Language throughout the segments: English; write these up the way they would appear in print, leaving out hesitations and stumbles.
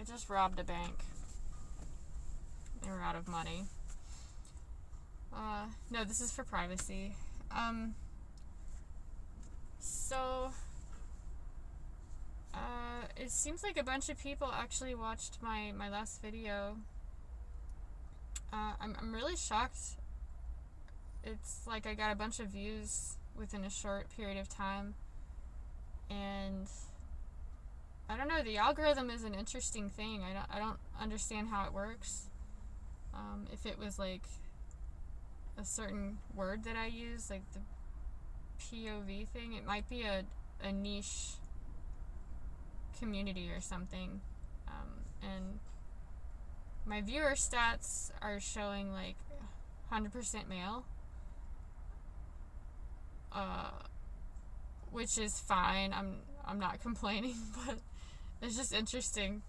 I just robbed a bank. They were out of money. No, this is for privacy. It seems like a bunch of people actually watched my last video. I'm really shocked. It's like I got a bunch of views within a short period of time. And I don't know, the algorithm is an interesting thing. I don't understand how it works. If it was like a certain word that I use, like the POV thing, it might be a niche community or something. And my viewer stats are showing like 100% male, which is fine. I'm not complaining, but it's just interesting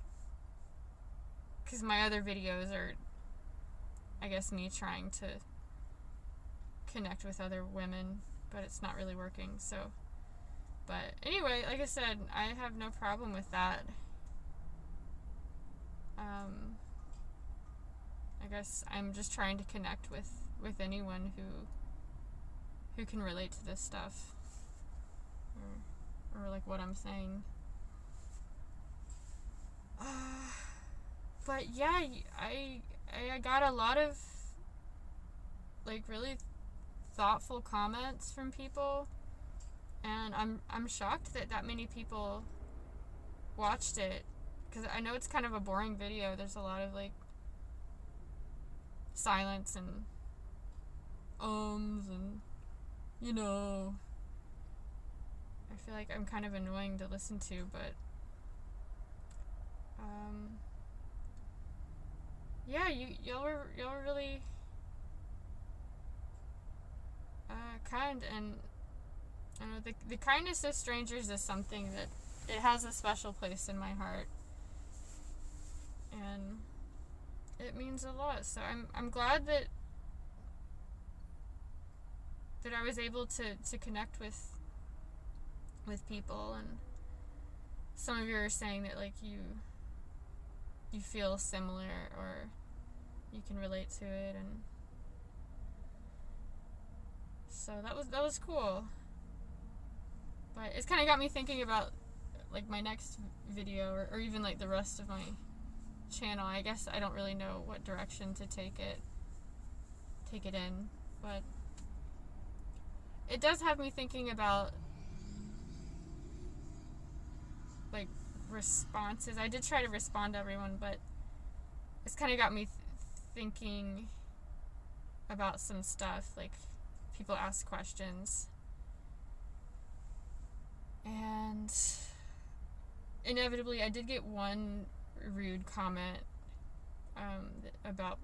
because my other videos are, I guess, me trying to connect with other women, but it's not really working. So, but anyway, like I said, I have no problem with that. I guess I'm just trying to connect with anyone who can relate to this stuff, or like what I'm saying. But yeah, I got a lot of like really thoughtful comments from people, and I'm shocked that many people watched it, because I know it's kind of a boring video. There's a lot of like silence and ums, and you know, I feel like I'm kind of annoying to listen to, but yeah, y'all were really kind, and I know the kindness of strangers is something that it has a special place in my heart, and it means a lot. So I'm glad that I was able to connect with people, and some of you are saying that like you feel similar, or you can relate to it, and so that was cool. But it's kind of got me thinking about like my next video, or even like the rest of my channel. I guess I don't really know what direction to take it in, but it does have me thinking about like responses. I did try to respond to everyone, but it's kind of got me thinking about some stuff. Like, people ask questions, and inevitably I did get one rude comment about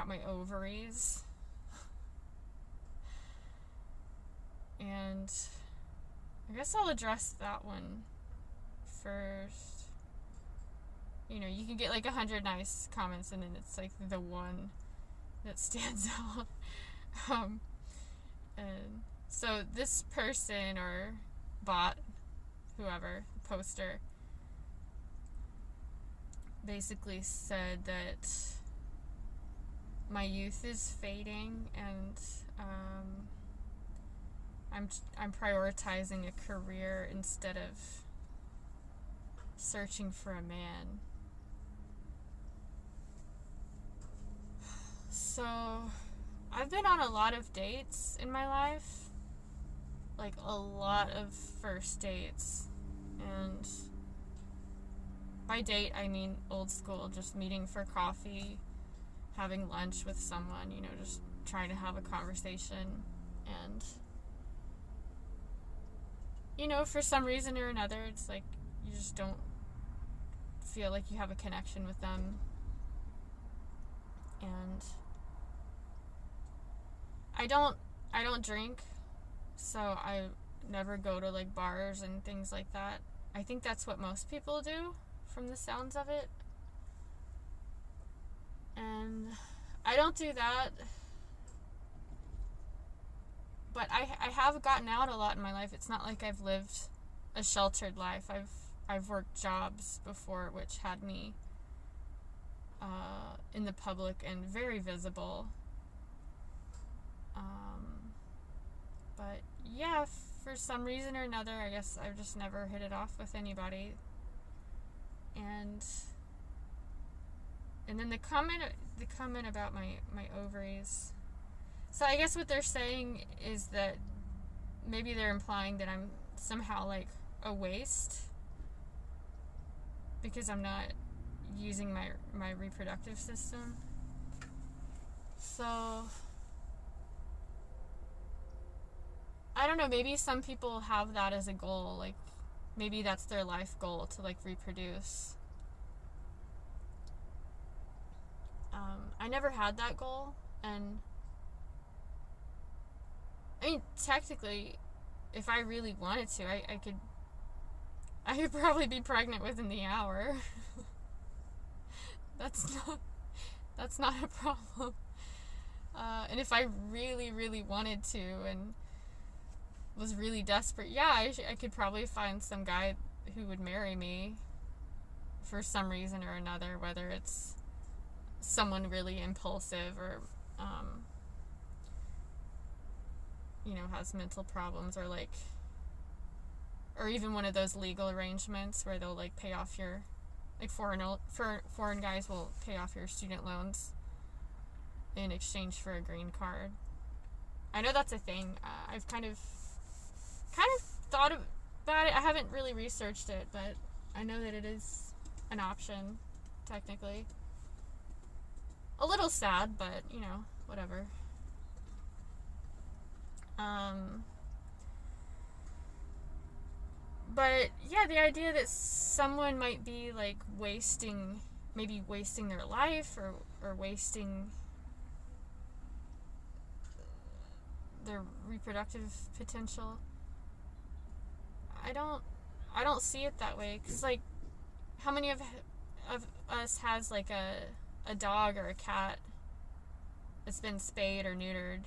my ovaries, and I guess I'll address that one first. You know, you can get like 100 nice comments, and then it's like the one that stands out. And so this person, or bot, whoever, poster, basically said that my youth is fading, and I'm prioritizing a career instead of searching for a man. So I've been on a lot of dates in my life, like a lot of first dates, and by date I mean old school, just meeting for coffee, having lunch with someone, you know, just trying to have a conversation, and you know, for some reason or another, it's like you just don't feel like you have a connection with them. And I don't drink, so I never go to like bars and things like that. I think that's what most people do, from the sounds of it. And I don't do that, but I have gotten out a lot in my life. It's not like I've lived a sheltered life. I've worked jobs before which had me in the public and very visible. But yeah, for some reason or another, I guess I've just never hit it off with anybody. And then the comment about my ovaries. So I guess what they're saying is that maybe they're implying that I'm somehow like a waste because I'm not using my reproductive system. So I don't know, maybe some people have that as a goal, like maybe that's their life goal, to like reproduce. I never had that goal, and I mean, technically, if I really wanted to, I could probably be pregnant within the hour. That's not a problem. And if I really, really wanted to and was really desperate, yeah, I could probably find some guy who would marry me for some reason or another, whether it's someone really impulsive or has mental problems, or like, or even one of those legal arrangements where they'll like pay off your, like foreign guys will pay off your student loans in exchange for a green card. I know that's a thing. I've kind of thought about it. I haven't really researched it, but I know that it is an option, technically. A little sad, but whatever. But yeah, the idea that someone might be like wasting their life or wasting their reproductive potential, I don't see it that way. Because like, how many of us has like a dog or a cat that's been spayed or neutered?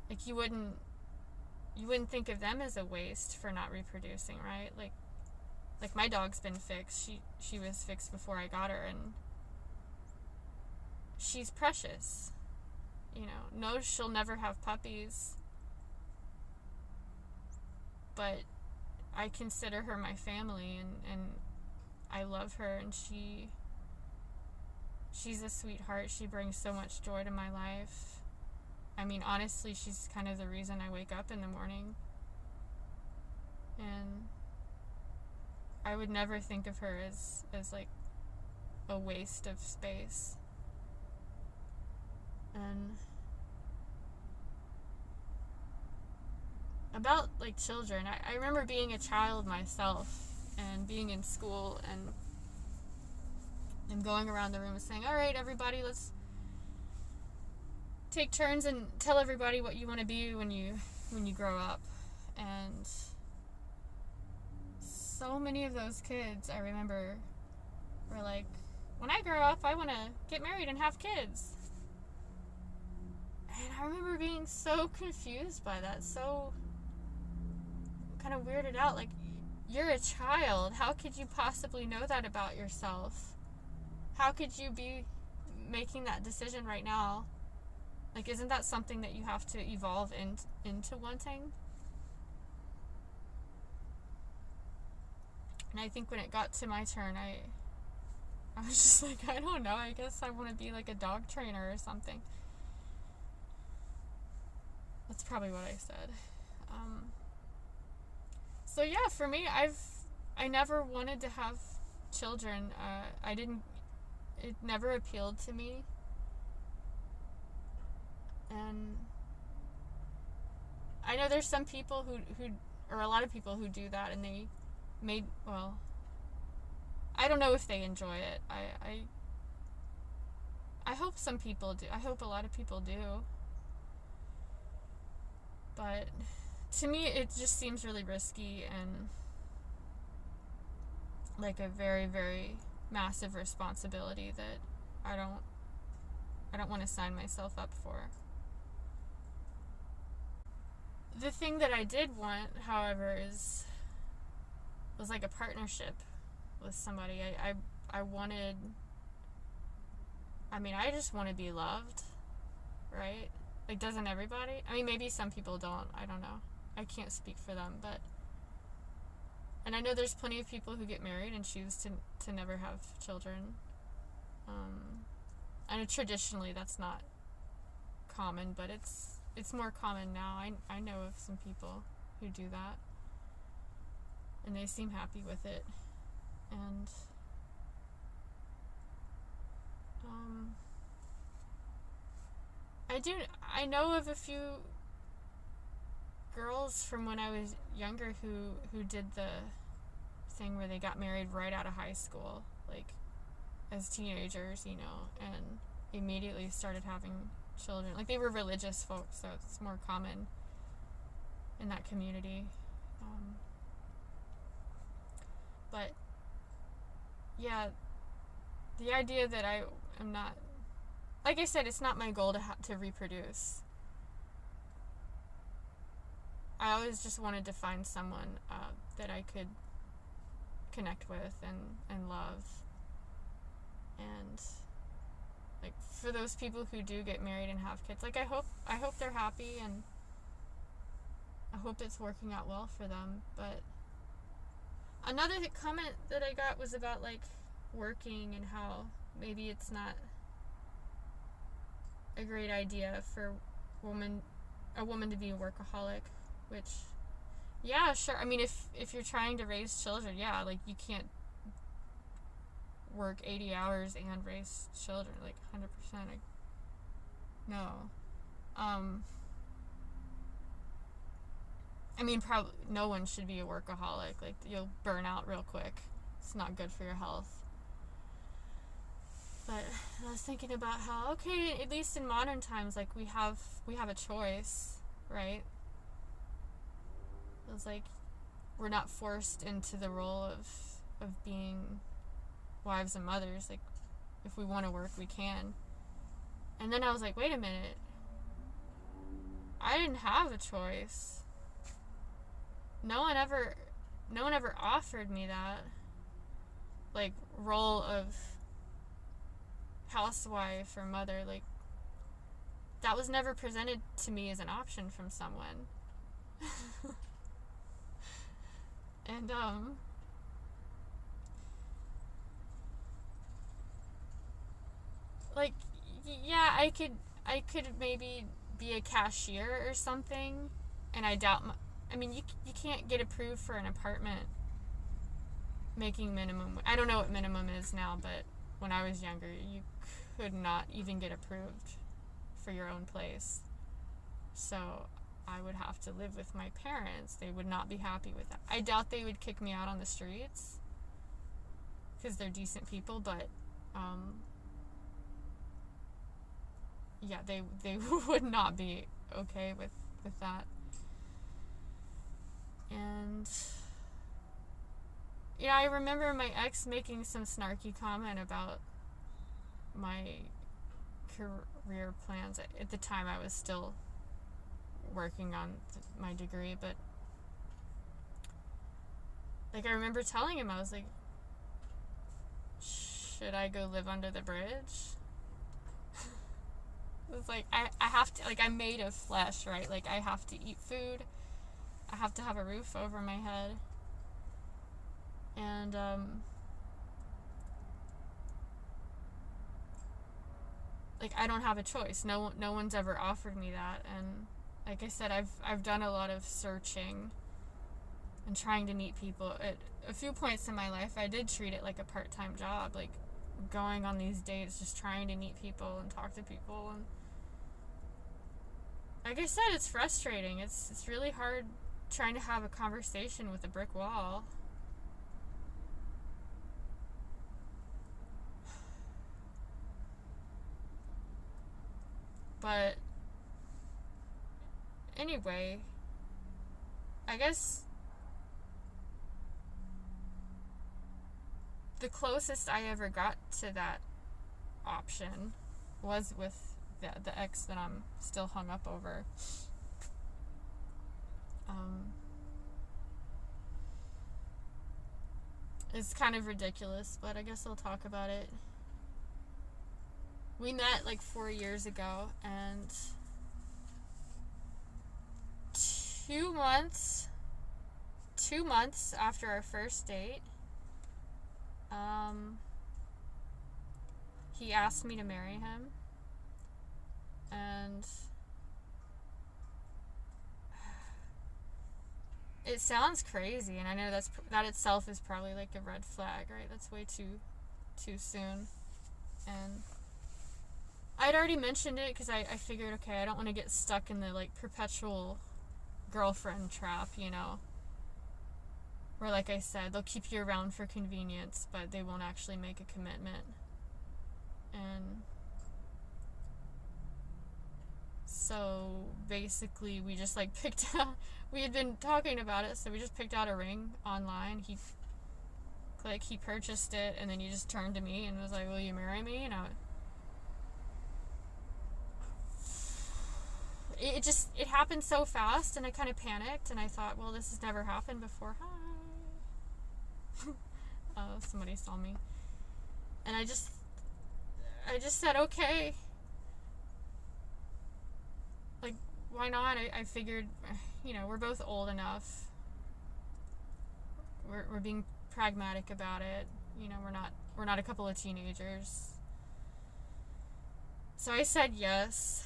Like you wouldn't think of them as a waste for not reproducing, right? Like my dog's been fixed. She was fixed before I got her, and she's precious. No, she'll never have puppies, but I consider her my family, and I love her, and she's a sweetheart. She brings so much joy to my life. I mean, honestly, she's kind of the reason I wake up in the morning. And I would never think of her as like a waste of space. And about like children, I remember being a child myself and being in school and going around the room and saying, all right, everybody, let's take turns and tell everybody what you want to be when you grow up. And so many of those kids, I remember, were like, when I grow up, I want to get married and have kids. And I remember being so confused by that, so kind of weirded out. Like, you're a child. How could you possibly know that about yourself? How could you be making that decision right now? Like, isn't that something that you have to evolve into wanting? And I think when it got to my turn, I was just like, I don't know, I guess I want to be like a dog trainer or something. That's probably what I said. So yeah, for me, I never wanted to have children. It never appealed to me. And I know there's some people who or a lot of people who do that, and they I don't know if they enjoy it. I hope some people do. I hope a lot of people do. But to me, it just seems really risky and like a very, very massive responsibility that I don't want to sign myself up for. The thing that I did want, however, is was like a partnership with somebody. I wanted, I mean, I just want to be loved, right? Like, doesn't everybody? I mean, maybe some people don't. I don't know. I can't speak for them, but... And I know there's plenty of people who get married and choose to never have children. I know traditionally that's not common, but it's more common now. I know of some people who do that, and they seem happy with it. And I know of a few girls from when I was younger who did the thing where they got married right out of high school, like as teenagers, you know, and immediately started having children. Like, they were religious folks, so it's more common in that community. But yeah, the idea that I am not, like I said, it's not my goal to reproduce. I always just wanted to find someone that I could connect with and love. And like, for those people who do get married and have kids, like, I hope they're happy, and I hope it's working out well for them. But another comment that I got was about, like, working and how maybe it's not a great idea for a woman to be a workaholic, which, yeah, sure. I mean, if you're trying to raise children, yeah, like, you can't work 80 hours and raise children, like, 100%. No. I mean, probably no one should be a workaholic. Like, you'll burn out real quick. It's not good for your health. But I was thinking about how, okay, at least in modern times, like, we have a choice, right? It was like, we're not forced into the role of being wives and mothers. Like, if we want to work, we can. And then I was like, wait a minute. I didn't have a choice. No one ever offered me that, like, role of housewife or mother. Like, that was never presented to me as an option from someone. And like, yeah, I could maybe be a cashier or something, and I doubt I mean, you can't get approved for an apartment making minimum. I don't know what minimum is now, but when I was younger, you could not even get approved for your own place. So I would have to live with my parents. They would not be happy with that. I doubt they would kick me out on the streets because they're decent people, but yeah, they would not be okay with that. And yeah, I remember my ex making some snarky comment about my career plans. At the time, I was still working on my degree, but like, I remember telling him, I was like, should I go live under the bridge? It was like, I have to, like, I'm made of flesh, right? Like, I have to eat food. I have to have a roof over my head. And, like, I don't have a choice. No one's ever offered me that. And like I said, I've done a lot of searching and trying to meet people. At a few points in my life, I did treat it like a part-time job, like going on these dates, just trying to meet people and talk to people. And like I said, it's frustrating. It's really hard trying to have a conversation with a brick wall. But anyway, I guess the closest I ever got to that option was with the ex that I'm still hung up over. It's kind of ridiculous, but I guess I'll talk about it. We met like 4 years ago, and 2 months after our first date, he asked me to marry him, and it sounds crazy, and I know that itself is probably like a red flag, right? That's way too soon. And I'd already mentioned it because I figured, okay, I don't want to get stuck in the like perpetual girlfriend trap, you know, where, like I said, they'll keep you around for convenience, but they won't actually make a commitment. And so basically we just like picked out, we had been talking about it, so we just picked out a ring online. He purchased it, and then he just turned to me and was like, will you marry me? And it happened so fast, and I kind of panicked, and I thought, well, this has never happened before. Hi. Somebody saw me. And I just said, okay. Like, why not? I figured, you know, we're both old enough. We're being pragmatic about it. You know, we're not a couple of teenagers. So I said yes.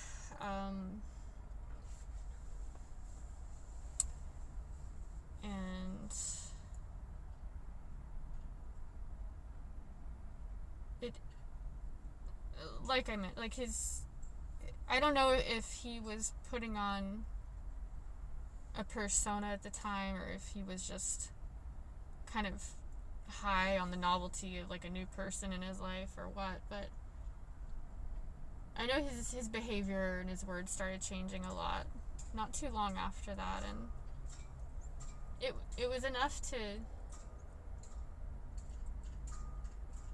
And it, like I meant, like I don't know if he was putting on a persona at the time, or if he was just kind of high on the novelty of like a new person in his life or what, but I know his behavior and his words started changing a lot not too long after that, and it was enough to,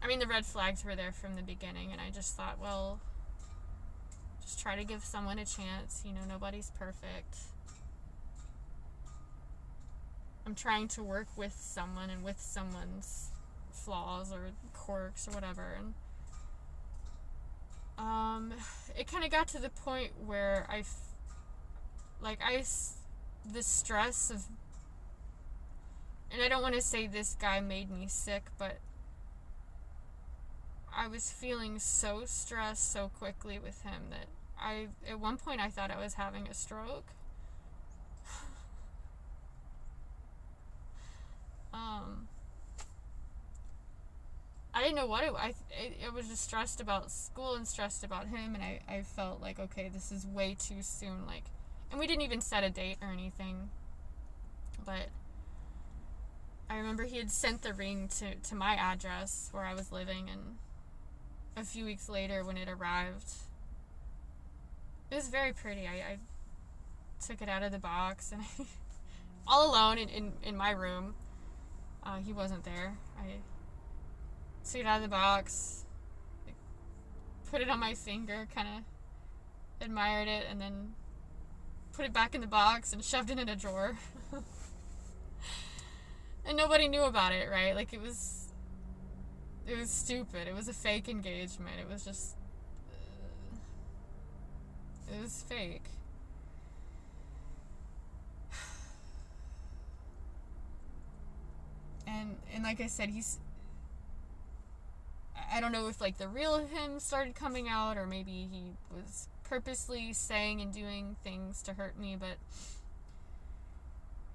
I mean, the red flags were there from the beginning, and I just thought, well, just try to give someone a chance. You know, nobody's perfect. I'm trying to work with someone and with someone's flaws or quirks or whatever, and it kind of got to the point where the stress of, and I don't want to say this guy made me sick, but I was feeling so stressed so quickly with him that at one point I thought I was having a stroke. I didn't know what I was just stressed about school and stressed about him, and I felt like, okay, this is way too soon, like, and we didn't even set a date or anything, but I remember he had sent the ring to my address where I was living, and a few weeks later when it arrived, it was very pretty. I took it out of the box, and all alone in my room. He wasn't there. I took it out of the box, put it on my finger, kind of admired it, and then put it back in the box and shoved it in a drawer. And nobody knew about it, right? Like, it was stupid. It was a fake engagement. It was just, it was fake. And like I said, I don't know if like the real him started coming out, or maybe he was purposely saying and doing things to hurt me, but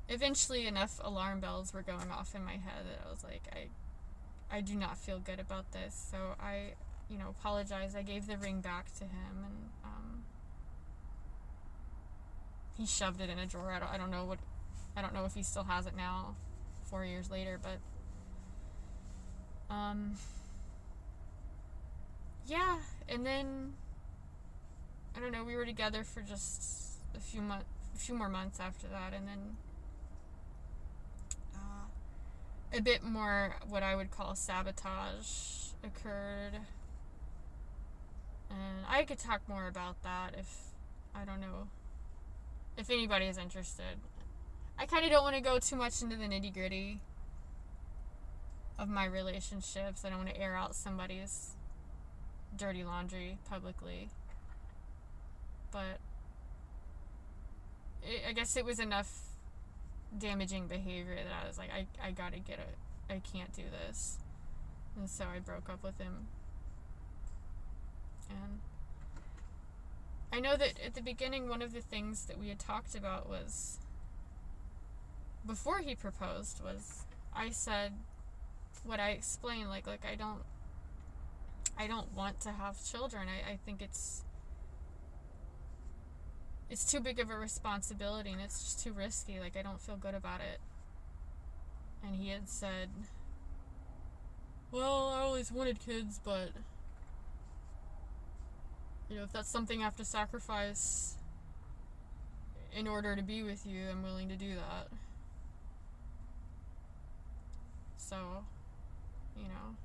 eventually enough alarm bells were going off in my head that I was like, I do not feel good about this. So I, apologized. I gave the ring back to him, and he shoved it in a drawer. I don't know if he still has it now, 4 years later, but yeah. And then I don't know, we were together for just a few more months after that, and then a bit more what I would call sabotage occurred. And I could talk more about that I don't know if anybody is interested. I kind of don't want to go too much into the nitty-gritty. of my relationships. I don't want to air out somebody's dirty laundry publicly. But I guess it was enough damaging behavior that I was like, I gotta get it. I can't do this. And so I broke up with him. And I know that at the beginning, one of the things that we had talked about was, before he proposed, was I said what I explained, like I don't want to have children. I think it's too big of a responsibility, and it's just too risky. Like, I don't feel good about it. And he had said, well, I always wanted kids, but, you know, if that's something I have to sacrifice in order to be with you, I'm willing to do that. So, you know,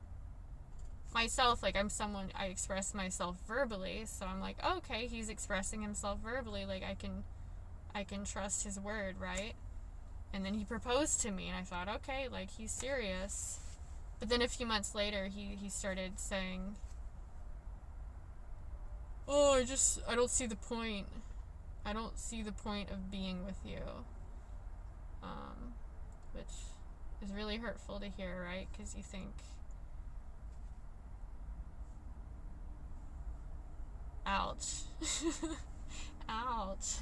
myself, like, I'm someone, I express myself verbally, so I'm like, okay, he's expressing himself verbally, like, I can trust his word, right? And then he proposed to me, and I thought, okay, like, he's serious. But then a few months later, he started saying, oh, I don't see the point. I don't see the point of being with you. Which is really hurtful to hear, right? Because you think, ouch. Ouch.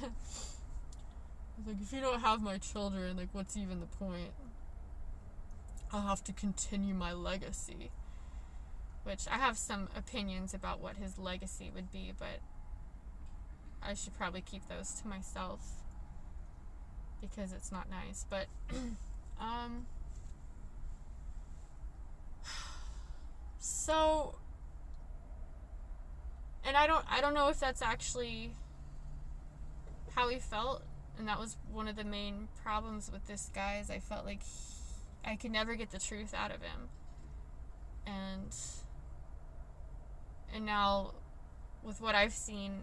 Like, if you don't have my children, like, what's even the point? I'll have to continue my legacy. Which, I have some opinions about what his legacy would be, but I should probably keep those to myself, because it's not nice. But, so, and I don't know if that's actually how he felt, and that was one of the main problems with this guy, is I felt like I could never get the truth out of him. And now, with what I've seen,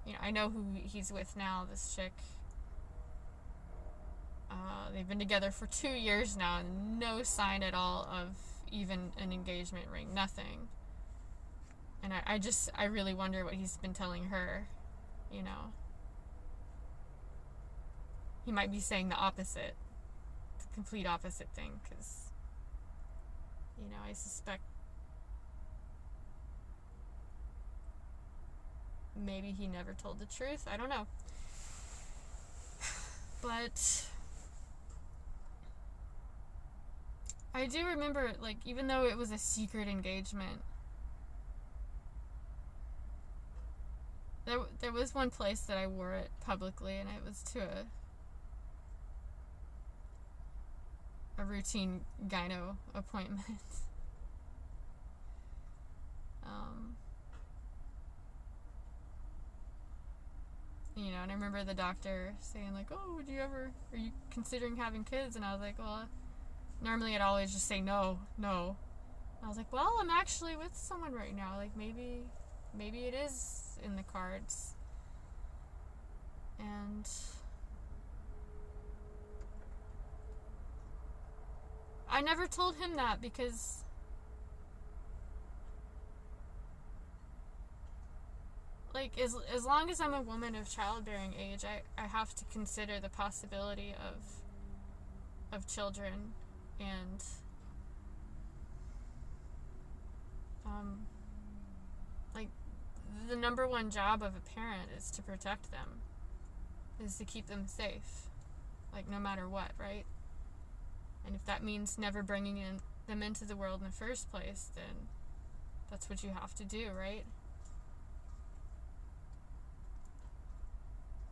you know, I know who he's with now, this chick. They've been together for 2 years now, and no sign at all of even an engagement ring, nothing. And I really wonder what he's been telling her, you know. He might be saying the opposite, the complete opposite thing, because, you know, I suspect maybe he never told the truth. I don't know. But I do remember, like, even though it was a secret engagement, there was one place that I wore it publicly, and it was to a routine gyno appointment. You know, and I remember the doctor saying, like, oh, are you considering having kids? And I was like, well, normally I'd always just say no. And I was like, well, I'm actually with someone right now. Like, maybe it is in the cards. And I never told him that, because like, as long as I'm a woman of childbearing age, I have to consider the possibility of children, and like, the number one job of a parent is to protect them, is to keep them safe, like, no matter what, right? And if that means never bringing them into the world in the first place, then that's what you have to do, right?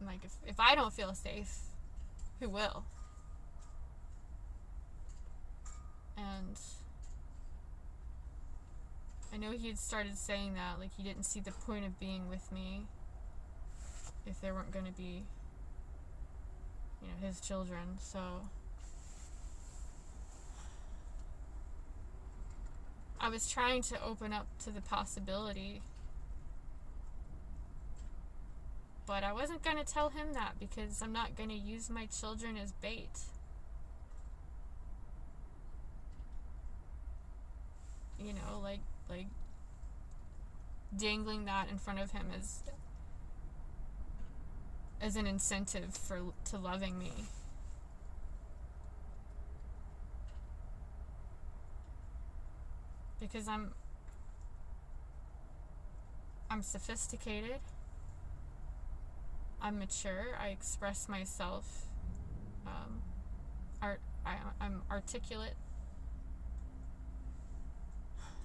Like, if I don't feel safe, who will? And I know he had started saying that, like, he didn't see the point of being with me if there weren't going to be, you know, his children. So I was trying to open up to the possibility, but I wasn't going to tell him that, because I'm not going to use my children as bait. like dangling that in front of him as an incentive to loving me. Because I'm sophisticated, I'm mature, I express myself, I'm articulate,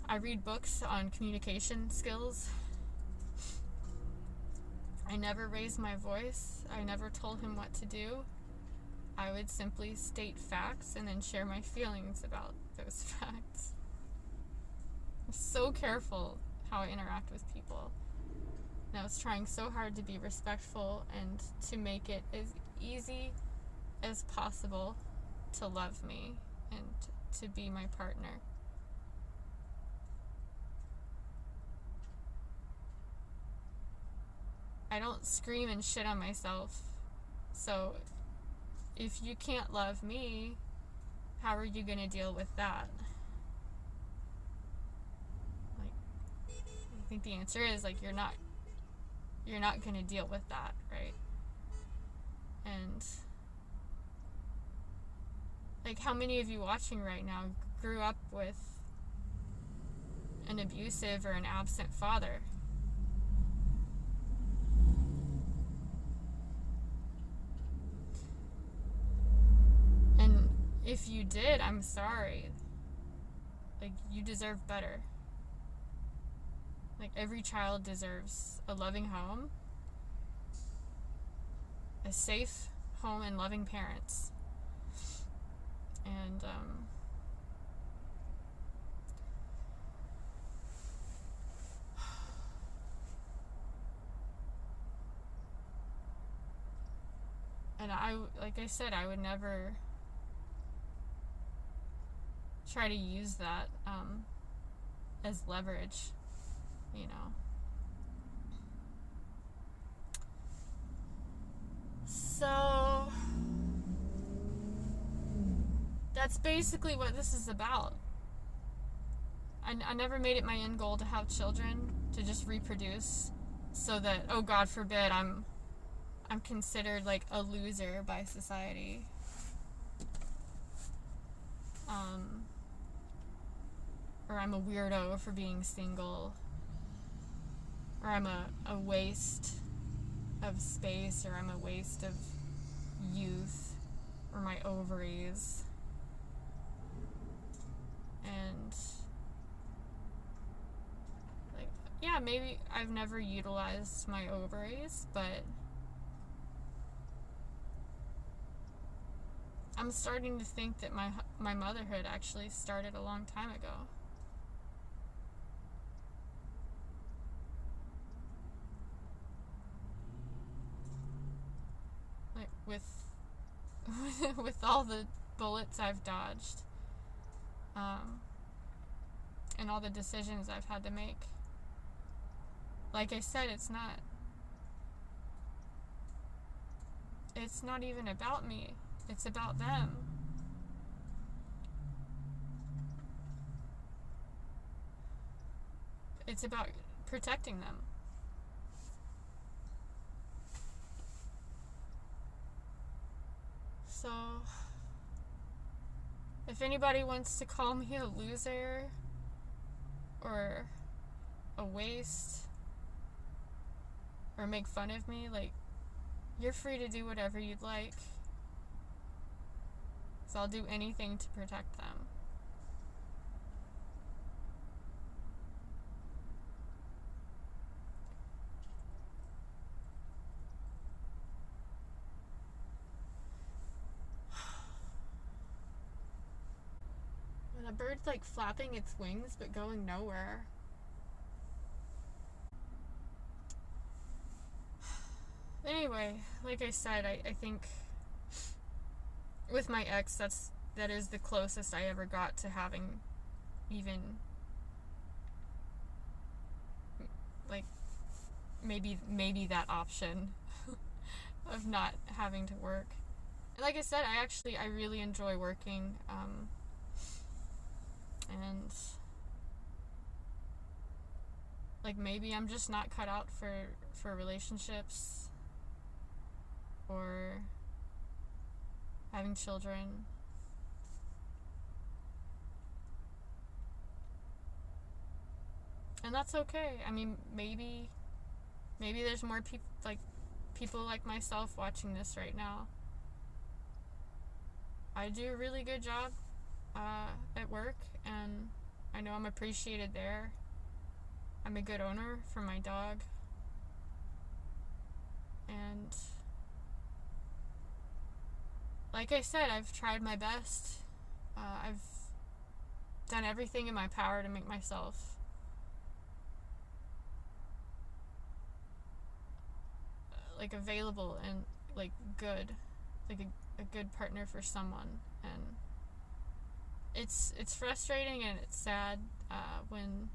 I read books on communication skills, I never raised my voice, I never told him what to do, I would simply state facts and then share my feelings about those facts. I'm so careful how I interact with people. And I was trying so hard to be respectful and to make it as easy as possible to love me and to be my partner. I don't scream and shit on myself. So if you can't love me, how are you going to deal with that? I think the answer is you're not going to deal with that, right? And how many of you watching right now grew up with an abusive or an absent father? And if you did, I'm sorry. You deserve better. Every child deserves a loving home, a safe home, and loving parents. And like I said, I would never try to use that as leverage. So that's basically what this is about. I never made it my end goal to have children, to just reproduce, so that, oh God forbid, I'm considered a loser by society. Or I'm a weirdo for being single, or I'm a waste of space, or I'm a waste of youth, or my ovaries. And yeah, maybe I've never utilized my ovaries, but I'm starting to think that my motherhood actually started a long time ago. With all the bullets I've dodged, and all the decisions I've had to make. Like I said, it's not even about me. It's about them. It's about protecting them. So, if anybody wants to call me a loser or a waste or make fun of me, you're free to do whatever you'd like. So I'll do anything to protect them. And a bird's flapping its wings but going nowhere. Anyway, like I said, I think with my ex, that is the closest I ever got to having even maybe that option of not having to work. And like I said, I really enjoy working, and like maybe I'm just not cut out for relationships or having children. And that's okay. I mean, maybe there's more people like myself watching this right now. I do a really good job at work, and I know I'm appreciated there. I'm a good owner for my dog, and like I said, I've tried my best. I've done everything in my power to make myself like available and like good, like a good partner for someone. And it's frustrating and it's sad when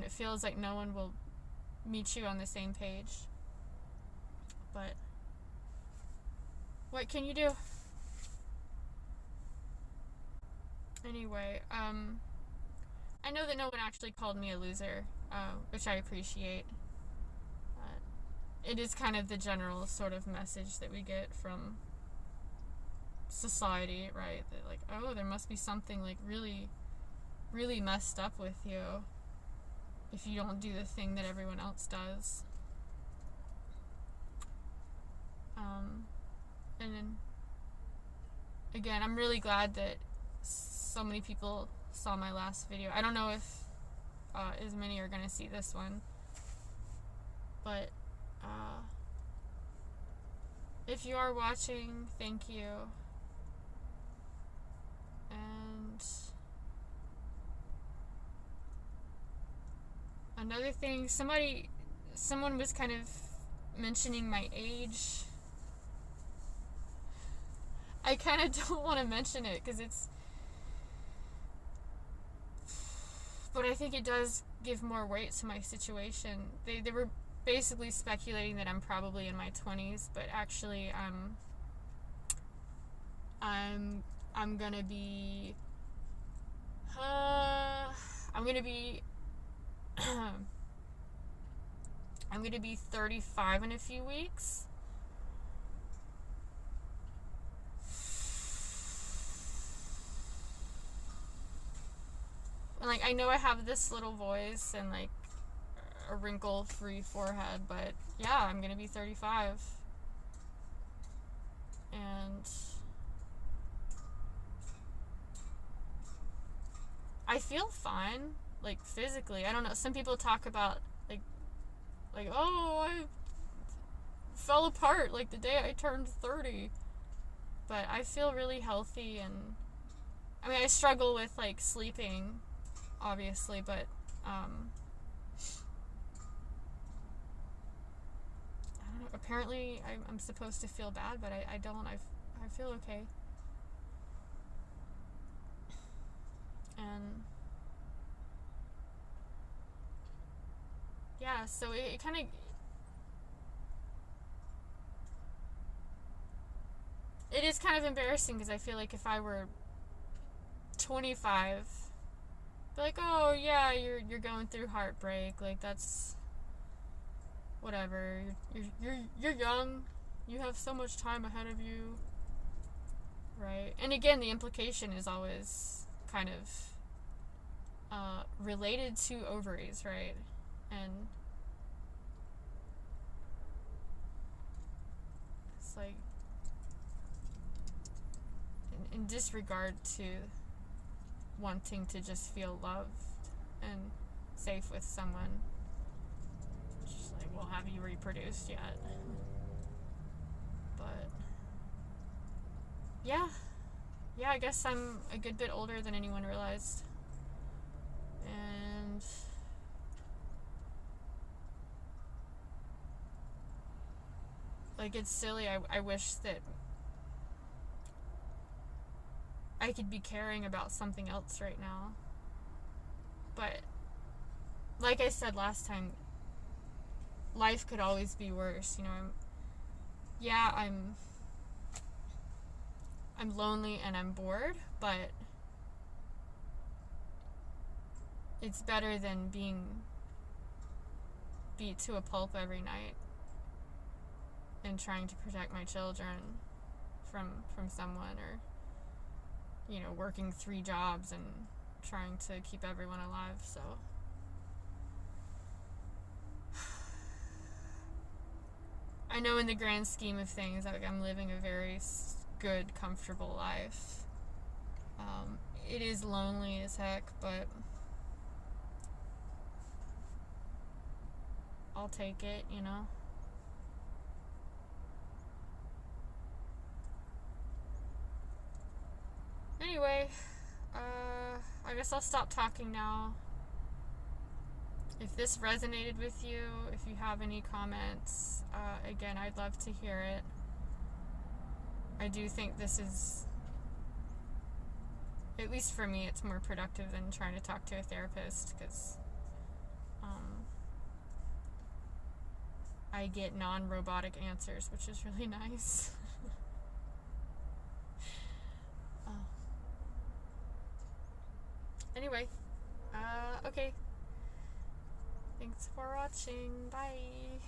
it feels like no one will meet you on the same page. But what can you do? Anyway, I know that no one actually called me a loser, which I appreciate. It is kind of the general sort of message that we get from society, right? That like, oh, there must be something like really, really messed up with you if you don't do the thing that everyone else does. And then, again, I'm really glad that so many people saw my last video. I don't know if as many are gonna see this one, but if you are watching, thank you. And another thing, someone was kind of mentioning my age. I kind of don't want to mention it because but I think it does give more weight to my situation. They were basically speculating that I'm probably in my 20s, but actually I'm gonna be I'm gonna be 35 in a few weeks. And like, I know I have this little voice and like a wrinkle-free forehead, but yeah, I'm gonna be 35. And I feel fine, like physically. I don't know, some people talk about like, oh, I fell apart like the day I turned 30. But I feel really healthy, and I mean, I struggle with like sleeping, obviously, but I don't know, apparently I'm supposed to feel bad, but I don't. I feel okay. And yeah, so it kind of, it is kind of embarrassing because I feel like if I were 25, be like, oh yeah, you're going through heartbreak, like that's whatever. You're young, you have so much time ahead of you, right? And again, the implication is always kind of related to ovaries, right? And it's like in disregard to wanting to just feel loved and safe with someone. Just like, well, have you reproduced yet? But yeah, I guess I'm a good bit older than anyone realized. And like, it's silly. I wish that I could be caring about something else right now. But like I said last time, life could always be worse. You know, I'm lonely and I'm bored, but it's better than being beat to a pulp every night and trying to protect my children from someone, or, you know, working 3 jobs and trying to keep everyone alive. So I know in the grand scheme of things, like, I'm living a very good, comfortable life. It is lonely as heck, but I'll take it, you know? Anyway, I guess I'll stop talking now. If this resonated with you, if you have any comments, again, I'd love to hear it. I do think this is, at least for me, it's more productive than trying to talk to a therapist, because I get non-robotic answers, which is really nice. Anyway, okay. Thanks for watching. Bye.